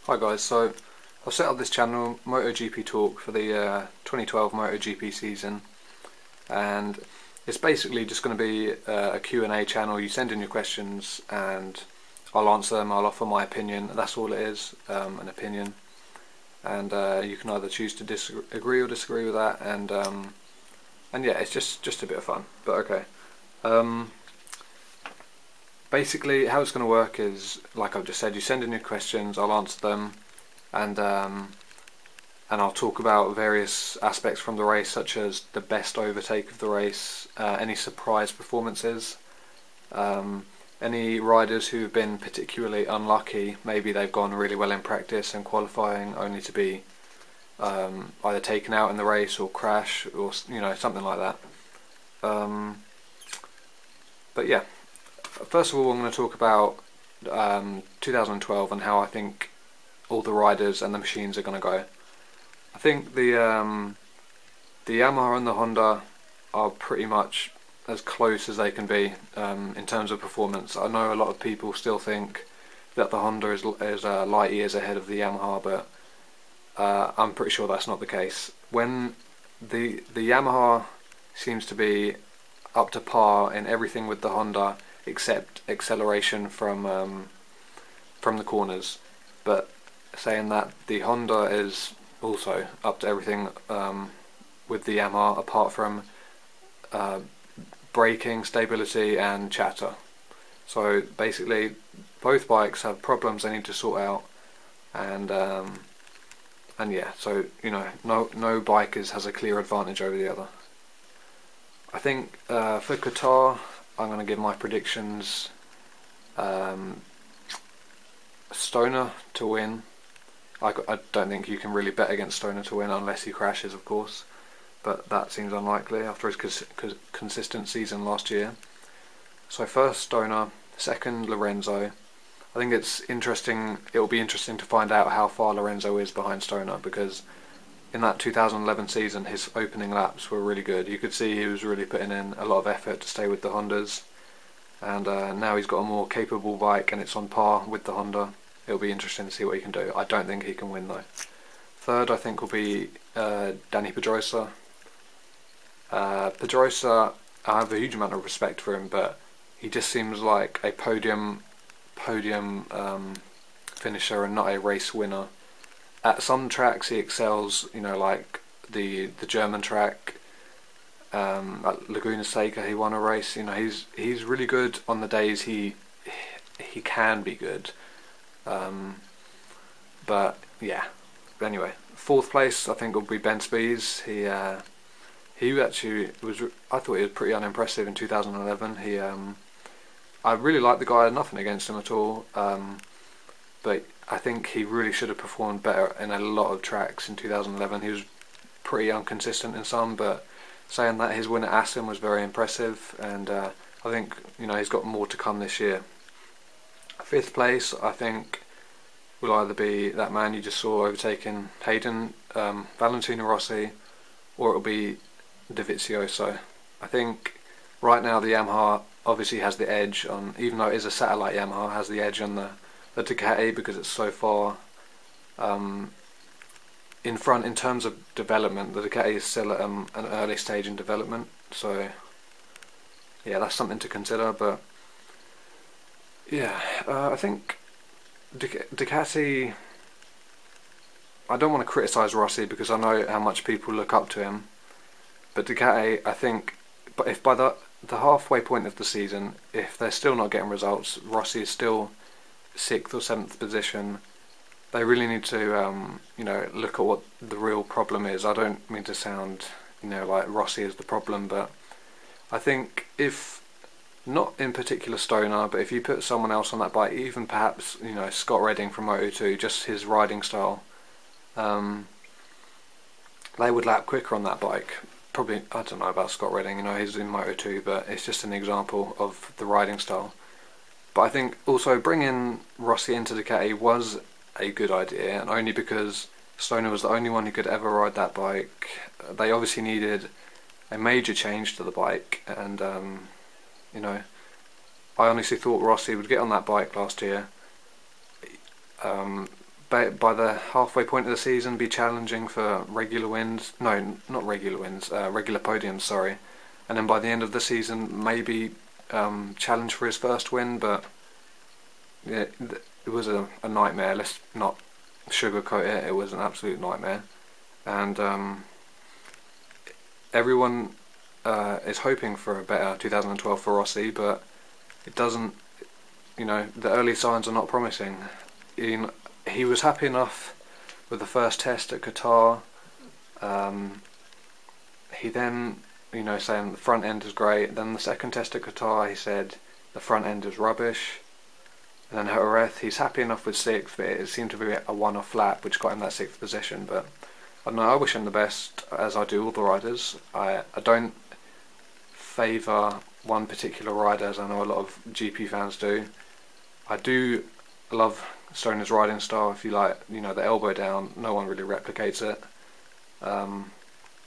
Hi guys, so I've set up this channel, MotogpTalk, for the 2012 MotoGP season, and it's basically just going to be a Q&A channel. You send in your questions and I'll answer them, I'll offer my opinion. That's all it is, an opinion, and you can either choose to agree or disagree with that, and yeah, it's just a bit of fun, but okay. Basically, how it's going to work is, like I've just said, you send in your questions, I'll answer them, and I'll talk about various aspects from the race, such as the best overtake of the race, any surprise performances, any riders who've been particularly unlucky. Maybe they've gone really well in practice and qualifying, only to be either taken out in the race or crash, or something like that. But yeah. First of all, I'm going to talk about 2012 and how I think all the riders and the machines are going to go. I think the Yamaha and the Honda are pretty much as close as they can be in terms of performance. I know a lot of people still think that the Honda is light years ahead of the Yamaha, but I'm pretty sure that's not the case. When the Yamaha seems to be up to par in everything with the Honda, except acceleration from the corners. But saying that, the Honda is also up to everything with the Yamaha, apart from braking, stability and chatter. So basically both bikes have problems they need to sort out, and yeah, so no bike has a clear advantage over the other. I think for Qatar, I'm going to give my predictions. Stoner to win. I don't think you can really bet against Stoner to win unless he crashes, of course, but that seems unlikely after his consistent season last year. So first Stoner, second Lorenzo. I think it's interesting. It will be interesting to find out how far Lorenzo is behind Stoner, because in that 2011 season his opening laps were really good. You could see he was really putting in a lot of effort to stay with the Hondas, and now he's got a more capable bike and it's on par with the Honda. It'll be interesting to see what he can do. I don't think he can win though. Third, I think, will be Danny Pedrosa. Pedrosa, I have a huge amount of respect for him, but he just seems like a podium finisher and not a race winner. At some tracks he excels, like the German track, at Laguna Seca he won a race. He's really good on the days he can be good. But yeah. Anyway, fourth place I think will be Ben Spies. He actually was. I thought he was pretty unimpressive in 2011. I really like the guy. Nothing against him at all. But I think he really should have performed better in a lot of tracks in 2011. He was pretty inconsistent in some, but saying that, his win at Assen was very impressive, and I think he's got more to come this year. Fifth place I think will either be that man you just saw overtaking Hayden, Valentino Rossi, or it'll be Dovizioso. I think right now the Yamaha obviously has the edge on, even though it is a satellite Yamaha, has the edge on the Ducati, because it's so far in front in terms of development. The Ducati is still at an early stage in development, so yeah, that's something to consider. But yeah, I think Ducati, I don't want to criticise Rossi because I know how much people look up to him, but Ducati, I think, but if by the halfway point of the season, if they're still not getting results, Rossi is still 6th or 7th position, they really need to look at what the real problem is. I don't mean to sound like Rossi is the problem, but I think, if not in particular Stoner, but if you put someone else on that bike, even perhaps Scott Redding from Moto2, just his riding style, they would lap quicker on that bike. Probably, I don't know about Scott Redding, he's in Moto2, but it's just an example of the riding style. But I think also bringing Rossi into Ducati was a good idea, and only because Stoner was the only one who could ever ride that bike. They obviously needed a major change to the bike, and I honestly thought Rossi would get on that bike last year, by the halfway point of the season be challenging for regular wins. No, not regular wins. Regular podiums. Sorry. And then by the end of the season, maybe challenge for his first win. But yeah, it was a nightmare. Let's not sugarcoat it. It was an absolute nightmare. And everyone is hoping for a better 2012 for Rossi, but it doesn't. The early signs are not promising. He was happy enough with the first test at Qatar. He then, saying the front end is great. Then the second test at Qatar, he said the front end is rubbish. And then at Jerez, he's happy enough with sixth, but it seemed to be a one-off lap, which got him that sixth position. But I don't know. I wish him the best, as I do all the riders. I don't favour one particular rider, as I know a lot of GP fans do. I do love Stoner's riding style. If you like, the elbow down, no one really replicates it.